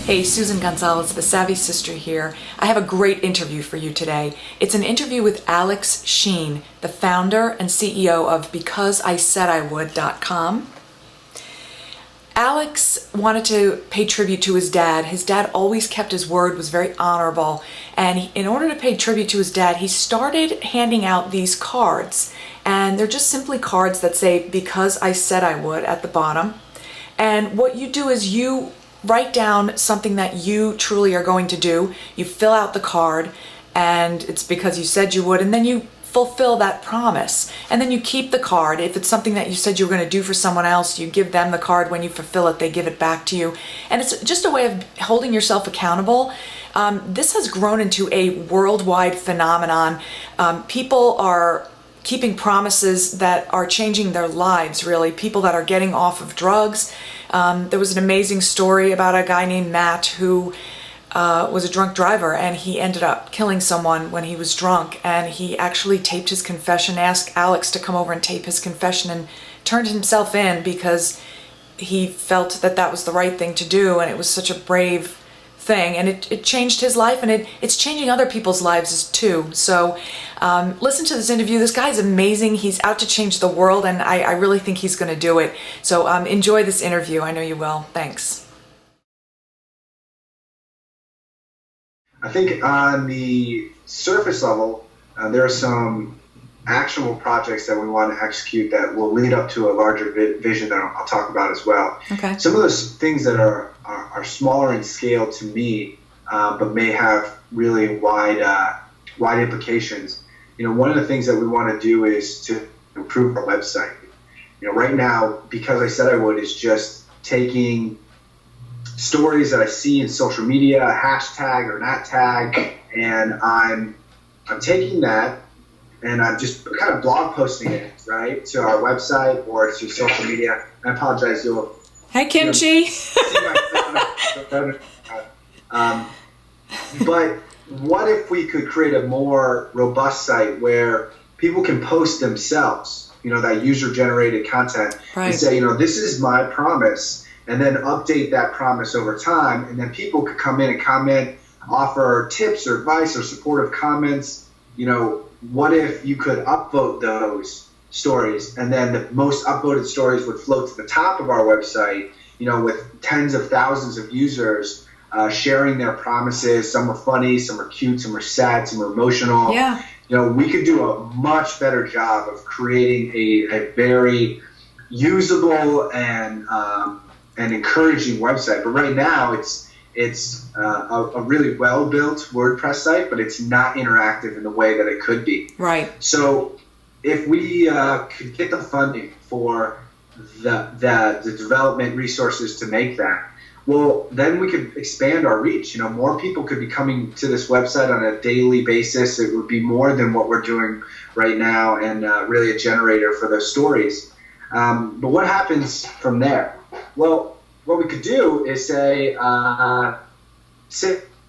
Hey, Susan Gonzalez, the Savvy Sister here. I have a great interview for you today. It's an interview with Alex Sheen, the founder and CEO of BecauseISaidIwould.com. Alex wanted to pay tribute to his dad. His dad always kept his word, was very honorable, and in order to pay tribute to his dad, he started handing out these cards, and they're just simply cards that say, "Because I said I would," at the bottom. And what you do is you write down something that you truly are going to do. You fill out the card, and it's because you said you would, and then you fulfill that promise. And then you keep the card. If it's something that you said you were going to do for someone else, you give them the card. When you fulfill it, they give it back to you. And it's just a way of holding yourself accountable. This has grown into a worldwide phenomenon. People are keeping promises that are changing their lives, really. People that are getting off of drugs. There was an amazing story about a guy named Matt who was a drunk driver, and he ended up killing someone when he was drunk, and he actually taped his confession, asked Alex to come over and tape his confession, and turned himself in because he felt that that was the right thing to do, and it was such a brave thing, and it changed his life, and it's changing other people's lives too. So listen to this interview. This guy's amazing. He's out to change the world, and I really think he's going to do it. So enjoy this interview. I know you will. Thanks. I think on the surface level, there are some actionable projects that we want to execute that will lead up to a larger vision that I'll talk about as well. Okay. Some of those things that are smaller in scale to me, but may have really wide implications. One of the things that we want to do is to improve our website. Right now, Because I Said I Would is just taking stories that I see in social media, hashtag or not tag, and I'm taking that and I'm just kind of blog posting it, right, to our website or to social media. I apologize, you'll... Hi, Kimchi. But what if we could create a more robust site where people can post themselves, that user-generated content, right, and say, this is my promise, and then update that promise over time, and then people could come in and comment, offer tips or advice or supportive comments. What if you could upvote those stories, and then the most upvoted stories would float to the top of our website, with tens of thousands of users sharing their promises. Some are funny, some are cute, some are sad, some are emotional. Yeah. We could do a much better job of creating a very usable and encouraging website. But right now, it's a really well-built WordPress site, but it's not interactive in the way that it could be. Right. So if we could get the funding for the development resources to make that, well, then we could expand our reach. More people could be coming to this website on a daily basis. It would be more than what we're doing right now, and really a generator for those stories. But what happens from there? Well, what we could do is say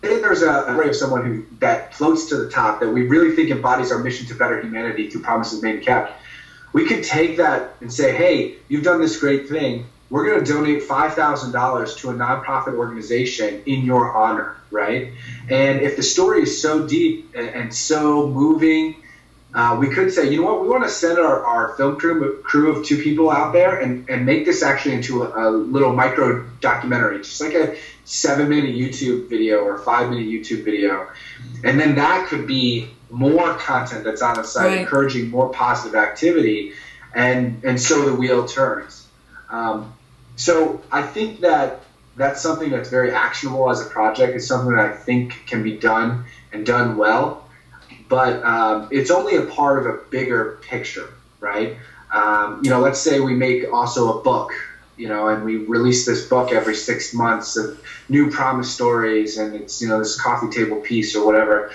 there's an array of someone that floats to the top that we really think embodies our mission to better humanity through promises made and kept. We could take that and say, hey, you've done this great thing. We're going to donate $5,000 to a nonprofit organization in your honor, right? And if the story is so deep and so moving, we could say, you know what, we want to send our film crew of 2 people out there and make this actually into a little micro documentary, just like a 7-minute YouTube video or 5-minute YouTube video. And then that could be more content that's on the site, right, encouraging more positive activity, and so the wheel turns. So I think that's something that's very actionable as a project. It's something that I think can be done and done well. But it's only a part of a bigger picture, right? Let's say we make also a book, and we release this book every 6 months of new promise stories, and it's, this coffee table piece or whatever.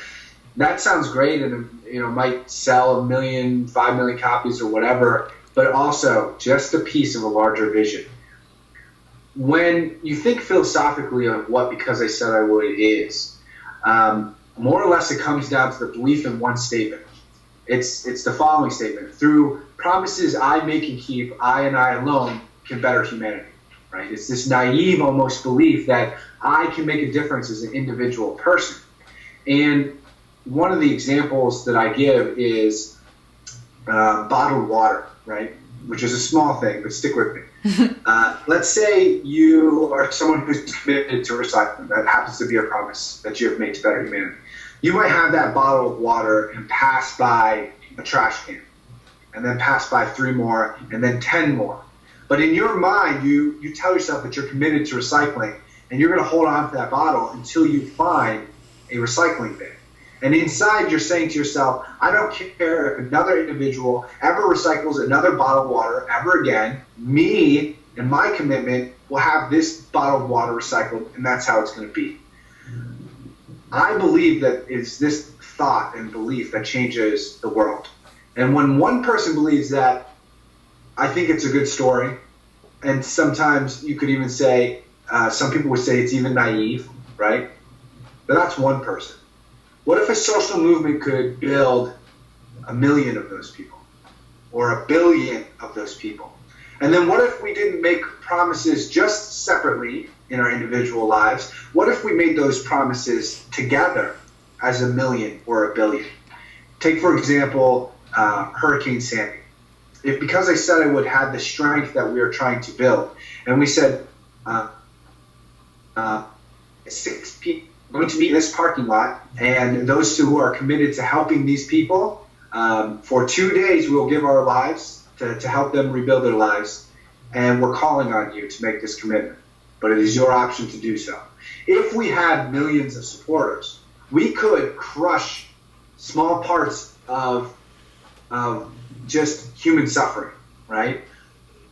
That sounds great, and might sell 1 million, 5 million copies or whatever, but also just a piece of a larger vision. When you think philosophically of what Because I Said I Would is, more or less it comes down to the belief in one statement. It's the following statement: through promises I make and keep, I and I alone can better humanity. right? It's this naive almost belief that I can make a difference as an individual person. And one of the examples that I give is bottled water, right? Which is a small thing, but stick with me. Let's say you are someone who's committed to recycling. That happens to be a promise that you have made to better humanity. You might have that bottle of water and pass by a trash can, and then pass by 3 more, and then 10 more. But in your mind, you tell yourself that you're committed to recycling, and you're going to hold on to that bottle until you find a recycling bin. And inside, you're saying to yourself, I don't care if another individual ever recycles another bottle of water ever again. Me and my commitment will have this bottle of water recycled, and that's how it's going to be. I believe that it's this thought and belief that changes the world. And when one person believes that, I think it's a good story. And sometimes you could even say, some people would say it's even naive, right? But that's one person. What if a social movement could build 1 million of those people, or 1 billion of those people? And then what if we didn't make promises just separately in our individual lives? What if we made those promises together as 1 million or 1 billion? Take, for example, Hurricane Sandy. If because I said I would have the strength that we are trying to build, and we said 6 people going to meet in this parking lot, and those who are committed to helping these people, for 2 days we will give our lives to help them rebuild their lives, and we're calling on you to make this commitment. But it is your option to do so. If we had millions of supporters, we could crush small parts of just human suffering, right?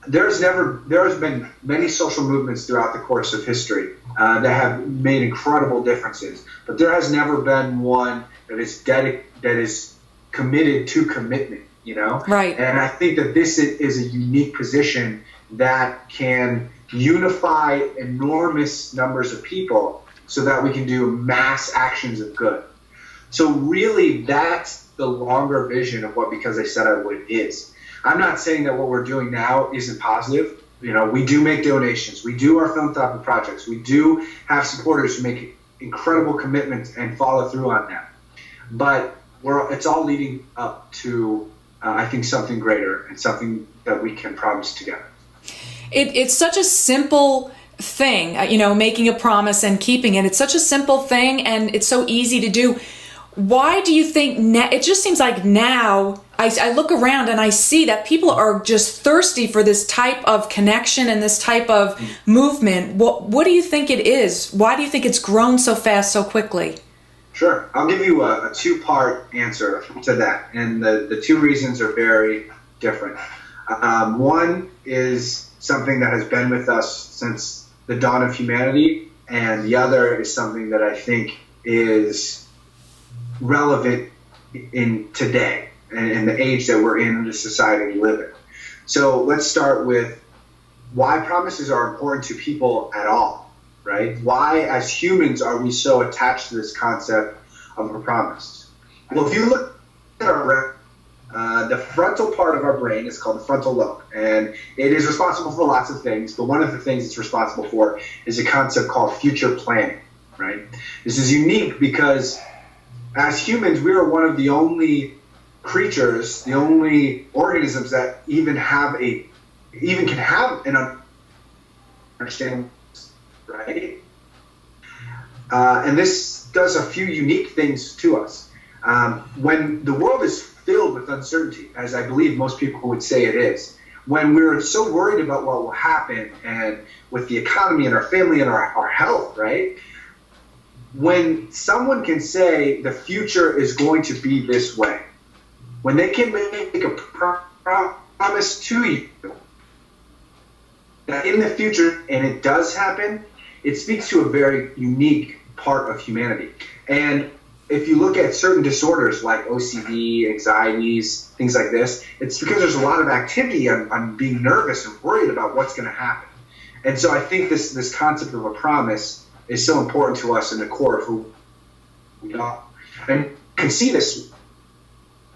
There has been many social movements throughout the course of history that have made incredible differences, but there has never been one that is committed to commitment, you know? Right. And I think that this is a unique position that can unify enormous numbers of people so that we can do mass actions of good. So really, that's the longer vision of what Because I Said I Would is. I'm not saying that what we're doing now isn't positive. You know, we do make donations. We do our philanthropic projects. We do have supporters who make incredible commitments and follow through on that. But it's all leading up to, I think, something greater and something that we can promise together. It's such a simple thing, making a promise and keeping it. It's such a simple thing, and it's so easy to do. Why do you think it just seems like now I look around and I see that people are just thirsty for this type of connection and this type of movement? What do you think it is? Why do you think it's grown so fast, so quickly? Sure. I'll give you a 2-part answer to that. And the 2 reasons are very different. One is something that has been with us since the dawn of humanity, and the other is something that I think is relevant in today and in the age that we're in, the society we live in. So let's start with why promises are important to people at all, right? Why, as humans, are we so attached to this concept of a promise? Well, if you look at our brain, the frontal part of our brain is called the frontal lobe, and it is responsible for lots of things, but one of the things it's responsible for is a concept called future planning, right? This is unique because as humans, we are one of the only creatures, the only organisms that even can have an understanding, right? And this does a few unique things to us. When the world is filled with uncertainty, as I believe most people would say it is, when we're so worried about what will happen and with the economy and our family and our health, right? When someone can say the future is going to be this way, when they can make a promise to you that in the future, and it does happen, it speaks to a very unique part of humanity. And if you look at certain disorders like OCD, anxieties, things like this, it's because there's a lot of activity on being nervous and worried about what's going to happen. And so I think this concept of a promise is so important to us in the core of who we are. And you can see this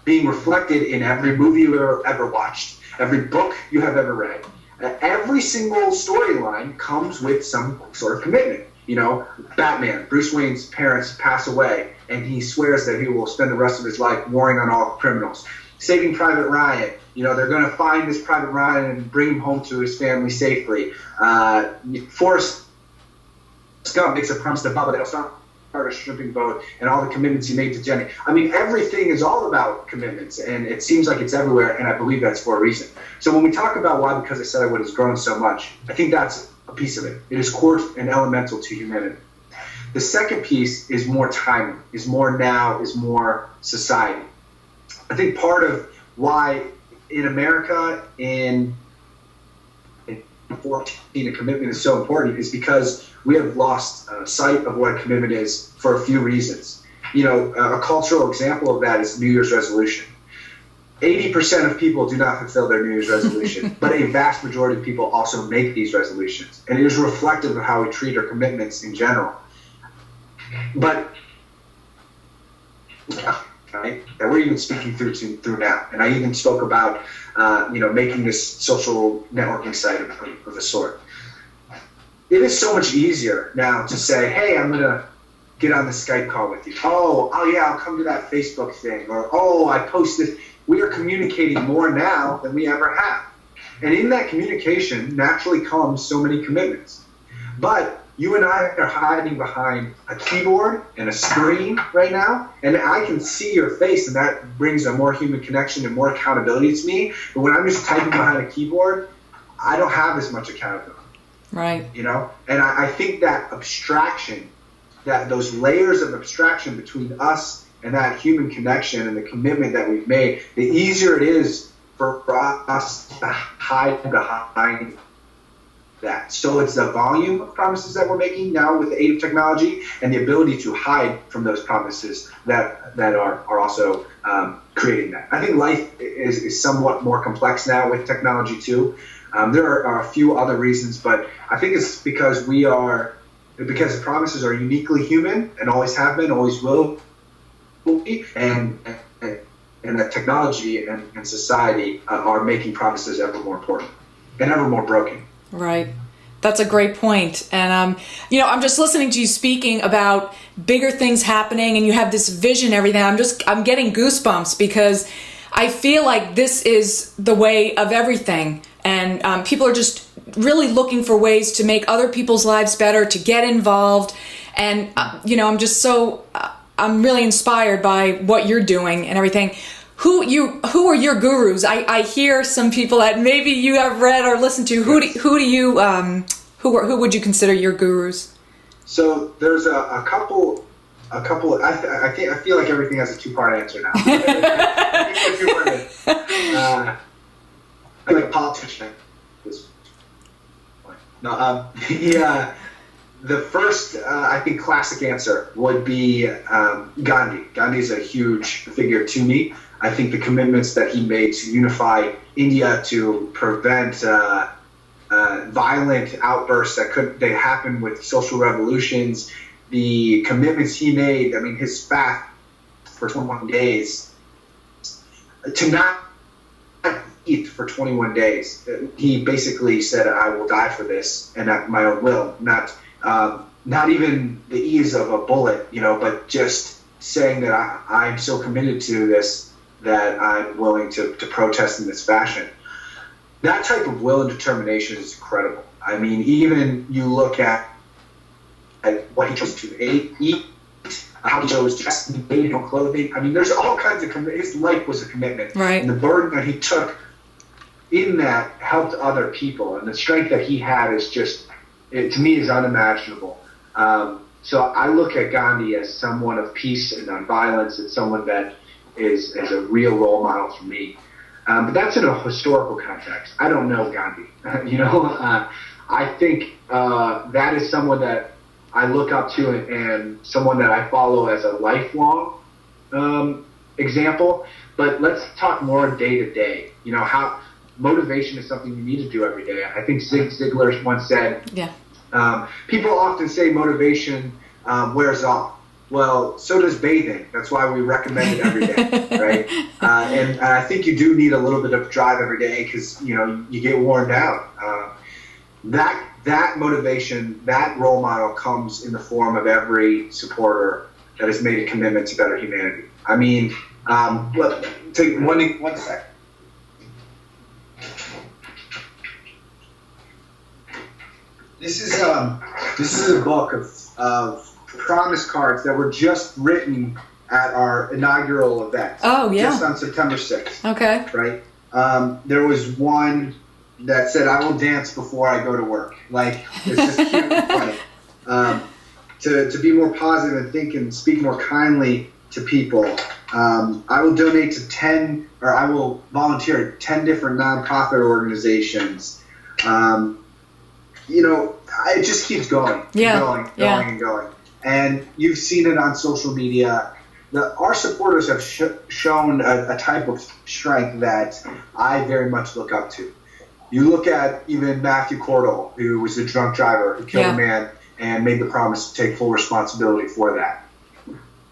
being reflected in every movie you've ever watched, every book you have ever read, every single storyline comes with some sort of commitment. You know, Batman, Bruce Wayne's parents pass away, and he swears that he will spend the rest of his life warring on all criminals. Saving Private Ryan, you know, they're going to find this Private Ryan and bring him home to his family safely. Forrest Gump makes a promise to Bubba that he'll start a shrimping boat, and all the commitments he made to Jenny. I mean, everything is all about commitments, and it seems like it's everywhere, and I believe that's for a reason. So when we talk about why Because I Said I Would has grown so much, I think that's a piece of it. It is core and elemental to humanity. The second piece is more timely, is more now, is more society. I think part of why in America in 14 a commitment is so important is because we have lost sight of what a commitment is for a few reasons. You know, a cultural example of that is New Year's resolution. 80% of people do not fulfill their New Year's resolution, but a vast majority of people also make these resolutions. And it is reflective of how we treat our commitments in general. But, right, that we're even speaking through now. And I even spoke about, making this social networking site of a sort. It is so much easier now to say, hey, I'm going to get on the Skype call with you. Oh, yeah, I'll come to that Facebook thing. Or, oh, I posted. We are communicating more now than we ever have. And in that communication naturally comes so many commitments. But you and I are hiding behind a keyboard and a screen right now, and I can see your face, and that brings a more human connection and more accountability to me. But when I'm just typing behind a keyboard, I don't have as much accountability. Right. You know? And I think that abstraction, that those layers of abstraction between us and that human connection and the commitment that we've made, the easier it is for us to hide behind that. So it's the volume of promises that we're making now with the aid of technology and the ability to hide from those promises that are also creating that. I think life is somewhat more complex now with technology too. There are a few other reasons, but I think it's because because promises are uniquely human and always have been, always will be, and that technology and society are making promises ever more important and ever more broken. Right. That's a great point. And, I'm just listening to you speaking about bigger things happening, and you have this vision, everything. I'm getting goosebumps because I feel like this is the way of everything. And people are just really looking for ways to make other people's lives better, to get involved. And, I'm really inspired by what you're doing and everything. Who are your gurus? I hear some people that maybe you have read or listened to. Who would you consider your gurus? So there's a couple. I feel like everything has a two-part answer now. I feel like politician. No, the first, I think, classic answer would be Gandhi. Gandhi is a huge figure to me. I think the commitments that he made to unify India, to prevent violent outbursts that they happen with social revolutions, the commitments he made, I mean, his fast for 21 days, to not eat for 21 days. He basically said, I will die for this, and at my own will, not even the ease of a bullet, but just saying that I'm so committed to this that I'm willing to protest in this fashion. That type of will and determination is incredible. I mean, even you look at what he chose to eat, how he chose to dress, clothing. I mean, there's all kinds of his life was a commitment. Right. And the burden that he took in that helped other people. And the strength that he had is just, to me, is unimaginable. So I look at Gandhi as someone of peace and nonviolence, and someone that is a real role model for me. But that's in a historical context. I don't know Gandhi. I think that is someone that I look up to and someone that I follow as a lifelong example. But let's talk more day to day. How motivation is something you need to do every day. I think Zig Ziglar once said, people often say motivation wears off. Well, so does bathing. That's why we recommend it every day, right? And I think you do need a little bit of drive every day because, you get worn down. That motivation, that role model comes in the form of every supporter that has made a commitment to better humanity. I mean, look, take one sec. This is a book of promise cards that were just written at our inaugural event. Oh, yeah. Just on September 6th. Okay. Right? There was one that said, "I will dance before I go to work." Like, it's just cute and funny. To be more positive and think and speak more kindly to people. I will donate to 10, or I will volunteer at 10 different nonprofit organizations. It just keeps going, and going. And you've seen it on social media. Our supporters have shown a type of strength that I very much look up to. You look at even Matthew Cordell, who was a drunk driver who killed a man and made the promise to take full responsibility for that.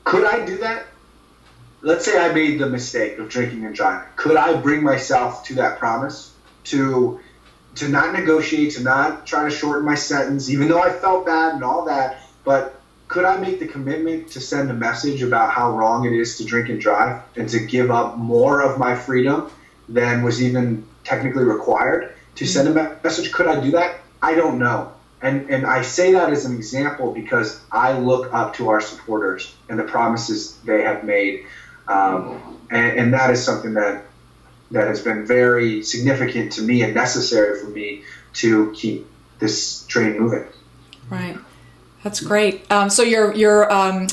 Could I do that? Let's say I made the mistake of drinking and driving. Could I bring myself to that promise to not negotiate, to not try to shorten my sentence, even though I felt bad and all that, but could I make the commitment to send a message about how wrong it is to drink and drive and to give up more of my freedom than was even technically required to send a message? Could I do that? I don't know. And I say that as an example because I look up to our supporters and the promises they have made. And that is something that has been very significant to me and necessary for me to keep this train moving. Right. That's great. So your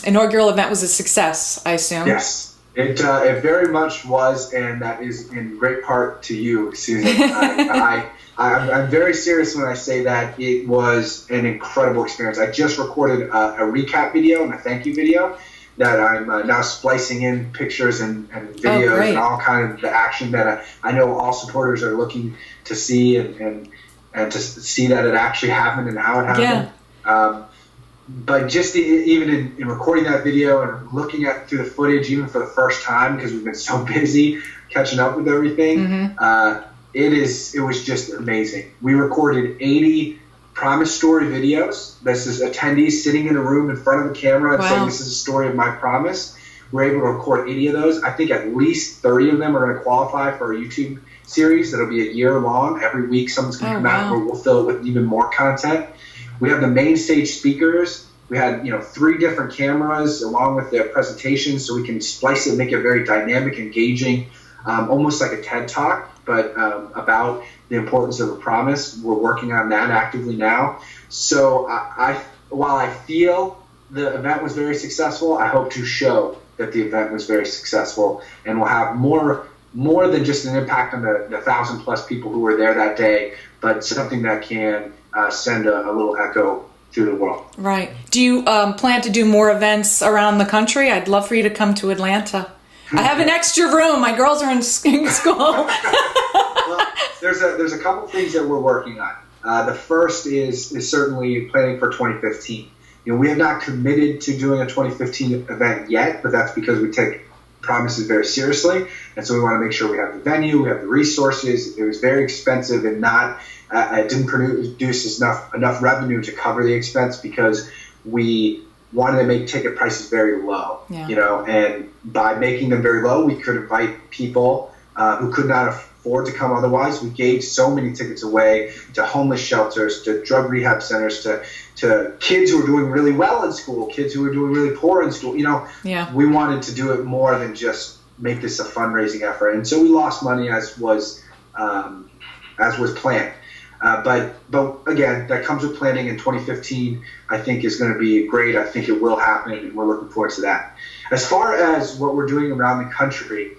inaugural event was a success, I assume? Yes, it very much was, and that is in great part to you, Susan. I'm very serious when I say that it was an incredible experience. I just recorded a recap video and a thank you video that I'm now splicing in pictures and videos and all kind of the action that I know all supporters are looking to see and to see that it actually happened and how it happened. Yeah. But just even in recording that video and looking through the footage, even for the first time, because we've been so busy catching up with everything, it was just amazing. We recorded 80 promise story videos. This is attendees sitting in a room in front of the camera and saying, "This is a story of my promise." We're able to record 80 of those. I think at least 30 of them are going to qualify for a YouTube series that'll be a year long. Every week someone's going to come out where we'll fill it with even more content. We have the main stage speakers. We had 3 different cameras along with their presentations, so we can splice it, make it very dynamic, engaging, almost like a TED Talk, but about the importance of a promise. We're working on that actively now. So while I feel the event was very successful, I hope to show that the event was very successful, and we'll have more than just an impact on the 1,000+ people who were there that day, but something that can send a little echo through the world. Right. Do you plan to do more events around the country? I'd love for you to come to Atlanta. I have an extra room. My girls are in school. Well, there's a couple things that we're working on. The first is certainly planning for 2015. We have not committed to doing a 2015 event yet, but that's because we take promises very seriously, and so we want to make sure we have the venue, we have the resources. It was very expensive and it didn't produce enough revenue to cover the expense because we wanted to make ticket prices very low. And by making them very low, we could invite people who could not afford to come otherwise. We gave so many tickets away to homeless shelters, to drug rehab centers, to kids who were doing really well in school, kids who were doing really poor in school. We wanted to do it more than just make this a fundraising effort, and so we lost money as was planned. But again, that comes with planning. In 2015, I think is going to be great. I think it will happen, and we're looking forward to that. As far as what we're doing around the country,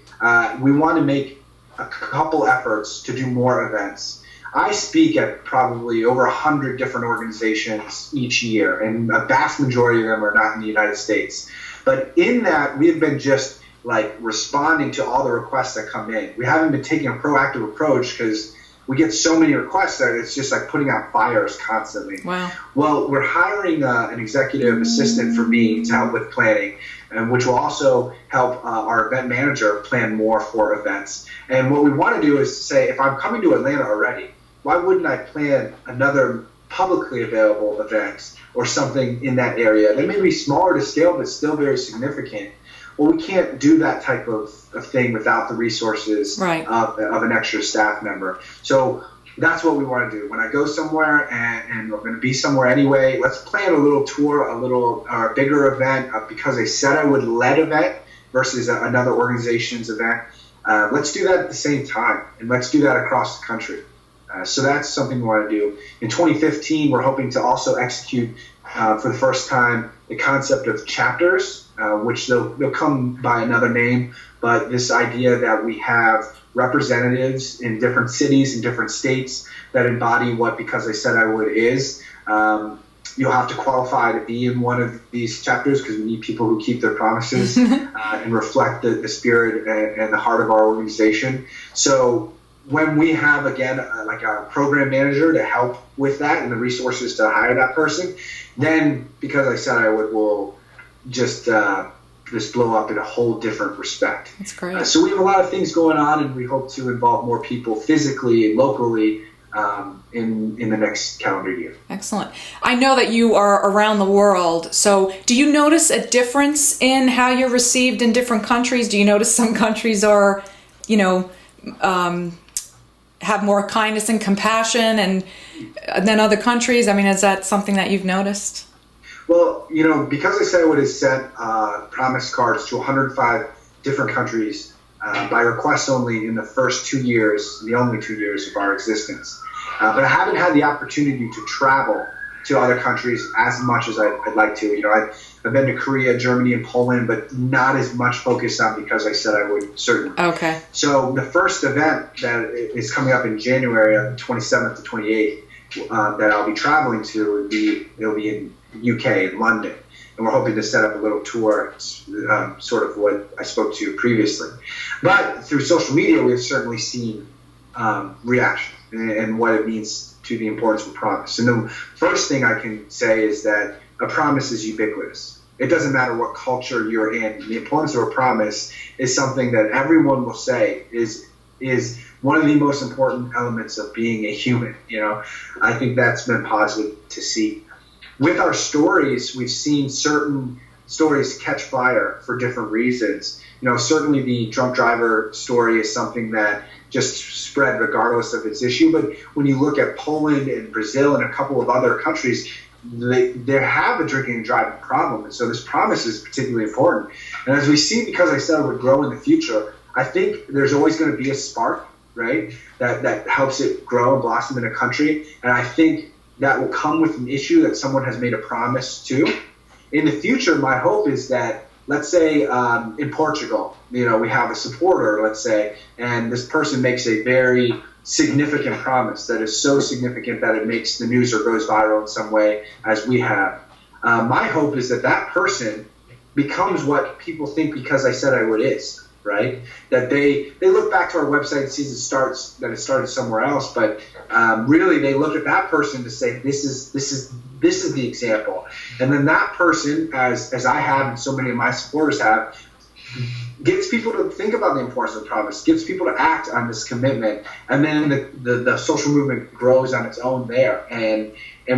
we want to make a couple efforts to do more events. I speak at probably over 100 different organizations each year, and a vast majority of them are not in the United States. But in that, we have been just responding to all the requests that come in. We haven't been taking a proactive approach because we get so many requests that it's just like putting out fires constantly. Wow. Well, we're hiring an executive assistant for me to help with planning, and which will also help our event manager plan more for events. And what we want to do is say, if I'm coming to Atlanta already, why wouldn't I plan another publicly available event or something in that area that may be smaller to scale but still very significant? Well, we can't do that type of thing without the resources Right. of an extra staff member. So that's what we want to do. When I go somewhere and we're going to be somewhere anyway, let's plan a little tour, a bigger event, because I said I would lead event versus another organization's event. Let's do that at the same time, and let's do that across the country. So that's something we want to do. In 2015, we're hoping to also execute for the first time the concept of chapters, which they'll come by another name, but this idea that we have representatives in different cities and different states that embody what Because I Said I Would is. You'll have to qualify to be in one of these chapters because we need people who keep their promises and reflect the spirit and the heart of our organization. So when we have, again, like a program manager to help with that and the resources to hire that person, then Because I Said I Would will just blow up in a whole different respect. That's great. So we have a lot of things going on, and we hope to involve more people physically and locally in the next calendar year. Excellent. I know that you are around the world, so do you notice a difference in how you're received in different countries? Do you notice some countries are, have more kindness and compassion and than other countries? I mean, is that something that you've noticed? Well, Because I Said I Would have sent promise cards to 105 different countries by request only in the first 2 years, the only 2 years of our existence. But I haven't had the opportunity to travel to other countries as much as I'd like to. I've been to Korea, Germany, and Poland, but not as much focused on Because I Said I Would, certainly. Okay. So the first event that is coming up in January, on the 27th to 28th, that I'll be traveling to, it'll be in UK, in London. And we're hoping to set up a little tour, sort of what I spoke to previously. But through social media, we've certainly seen reaction and what it means to the importance of a promise. And the first thing I can say is that a promise is ubiquitous. It doesn't matter what culture you're in. The importance of a promise is something that everyone will say is one of the most important elements of being a human. I think that's been positive to see. With our stories, we've seen certain stories catch fire for different reasons. Certainly the drunk driver story is something that just spread regardless of its issue. But when you look at Poland and Brazil and a couple of other countries, they have a drinking and driving problem. And so this promise is particularly important. And as we see Because I Said it would grow in the future, I think there's always going to be a spark, right, that helps it grow and blossom in a country. And I think that will come with an issue that someone has made a promise to. In the future, my hope is that, let's say in Portugal, we have a supporter, let's say, and this person makes a very significant promise that is so significant that it makes the news or goes viral in some way, as we have. My hope is that person becomes what people think Because I Said I Would is, right? That they look back to our website and see that it started somewhere else, but really they look at that person to say, this is the example. And then that person, as I have and so many of my supporters have, gets people to think about the importance of the promise, gets people to act on this commitment, and then the social movement grows on its own there. And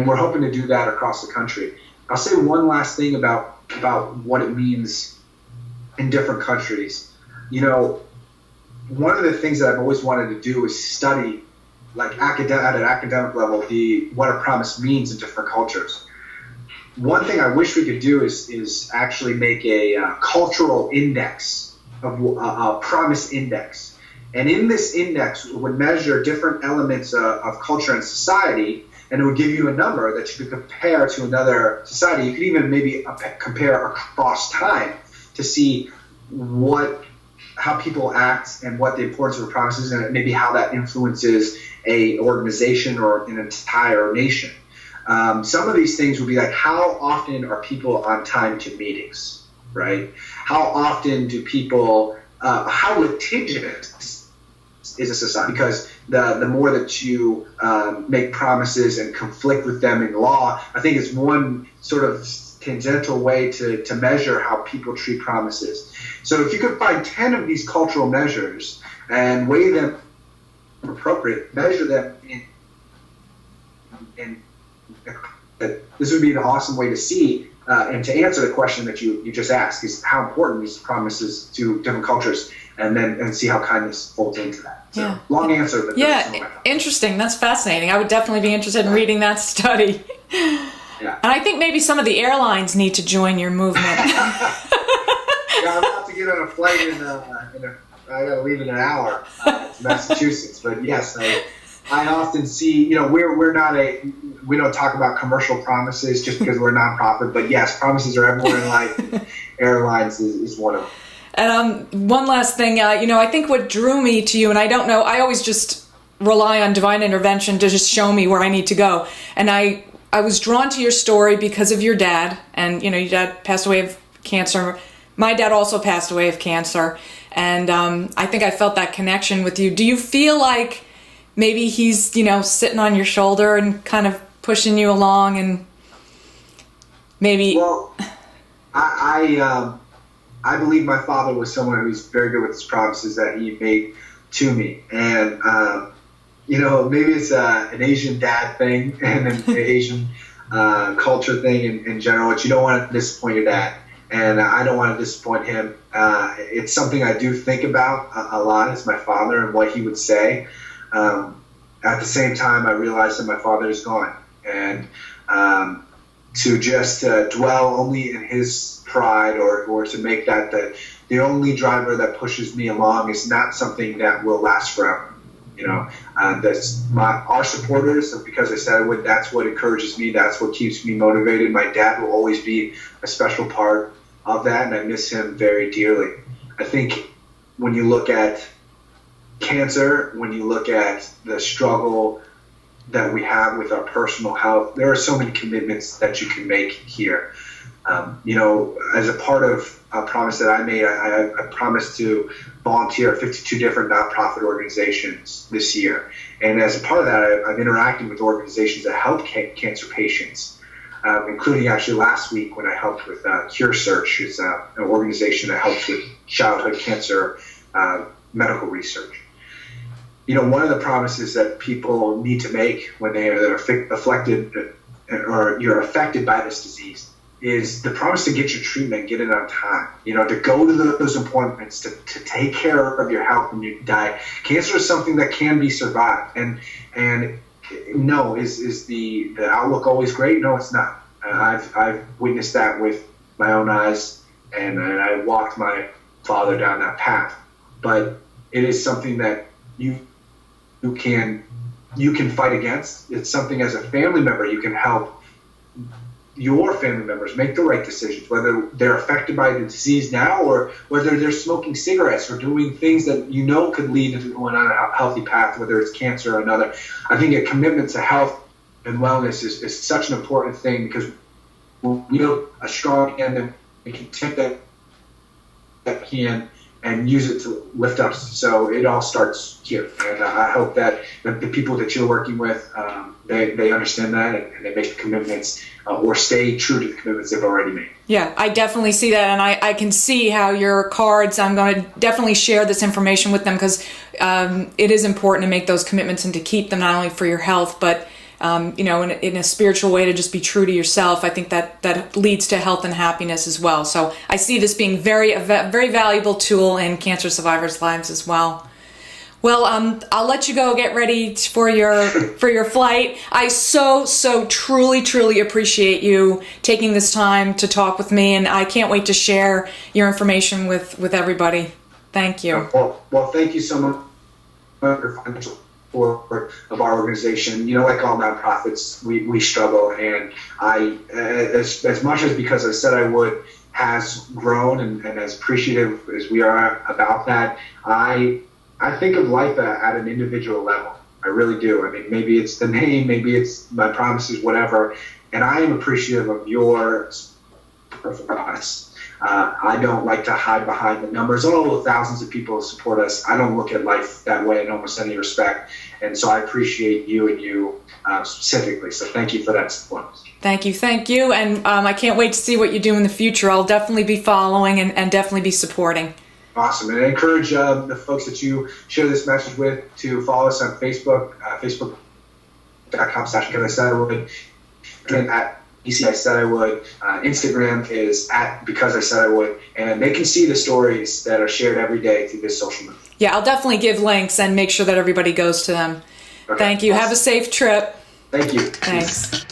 we're hoping to do that across the country. I'll say one last thing about what it means in different countries. One of the things that I've always wanted to do is study, like at an academic level, what a promise means in different cultures. One thing I wish we could do is actually make a cultural index, a promise index. And in this index, it would measure different elements of culture and society, and it would give you a number that you could compare to another society. You could even maybe compare across time to see how people act and what the importance of a promise is, and maybe how that influences a organization or an entire nation. Some of these things would be like, how often are people on time to meetings, right? How often do people, how litigious is a society, because the more that you make promises and conflict with them in law, I think it's one sort of tangential way to measure how people treat promises. So if you could find 10 of these cultural measures and weigh them appropriate, measure them in this would be an awesome way to see and to answer the question that you just asked, is how important these promises to different cultures, and see how kindness folds into that. So Yeah. long answer, but Interesting. That's fascinating. I would definitely be interested in reading that study. Yeah. And I think maybe some of the airlines need to join your movement. Yeah, I'm about to get on a flight I got to leave in an hour to Massachusetts. But yes, I often see, we don't talk about commercial promises just because we're a nonprofit, but yes, promises are everywhere in life. Airlines is one of them. And one last thing, I think what drew me to you, and I don't know, I always just rely on divine intervention to just show me where I need to go. And I was drawn to your story because of your dad, and your dad passed away of cancer. My dad also passed away of cancer, and I think I felt that connection with you. Do you feel like maybe he's, sitting on your shoulder and kind of pushing you along, and maybe? Well, I believe my father was someone who's very good with his promises that he made to me, and maybe it's an Asian dad thing and an Asian culture thing in general, but you don't want to disappoint your dad, and I don't want to disappoint him. It's something I do think about a lot, as my father and what he would say. At the same time, I realize that my father is gone, and to just dwell only in his pride or to make that the only driver that pushes me along is not something that will last forever. That's our supporters, because I said I would. That's what encourages me. That's what keeps me motivated. My dad will always be a special part of that, and I miss him very dearly. I think when you look at cancer, when you look at the struggle that we have with our personal health, there are so many commitments that you can make here. As a part of a promise that I made, I promised to volunteer at 52 different nonprofit organizations this year. And as a part of that, I've interacted with organizations that help cancer patients, including actually last week when I helped with Cure Search. It's an organization that helps with childhood cancer medical research. One of the promises that people need to make when they are afflicted or you're affected by this disease is the promise to get your treatment, get it on time, to go to those appointments, to take care of your health when you die. Cancer is something that can be survived. And no, is the outlook always great? No, it's not. I've witnessed that with my own eyes, and I walked my father down that path. But it is something that you can fight against. It's something as a family member you can help your family members make the right decisions, whether they're affected by the disease now or whether they're smoking cigarettes or doing things that could lead to going on a healthy path, whether it's cancer or another. I think a commitment to health and wellness is such an important thing, because we build a strong hand and we can take that hand and use it to lift us. So it all starts here. And I hope that the people that you're working with, they understand that and they make the commitments or stay true to the commitments they've already made. Yeah, I definitely see that. And I can see how your cards, I'm going to definitely share this information with them, because it is important to make those commitments and to keep them not only for your health, but in a spiritual way, to just be true to yourself. I think that leads to health and happiness as well. So I see this being a very valuable tool in cancer survivors' lives as well. Well, I'll let you go get ready for your flight. I so truly appreciate you taking this time to talk with me, and I can't wait to share your information with everybody. Thank you. Well, thank you so much for your financial support of our organization. Like all nonprofits, we struggle, and I, as much as because I said I would, has grown, and as appreciative as we are about that, I think of life at an individual level. I really do. I mean, maybe it's the name, maybe it's my promises, whatever. And I am appreciative of your promise. I don't like to hide behind the numbers. All the thousands of people who support us, I don't look at life that way in almost any respect. And so I appreciate you and you specifically. So thank you for that support. Thank you. And I can't wait to see what you do in the future. I'll definitely be following and definitely be supporting. Awesome. And I encourage the folks that you share this message with to follow us on Facebook, facebook.com/because I said I would, and at EC I said I would. Instagram is at because I said I would. And they can see the stories that are shared every day through this social media. Yeah, I'll definitely give links and make sure that everybody goes to them. Okay. Thank you. Awesome. Have a safe trip. Thank you. Thanks.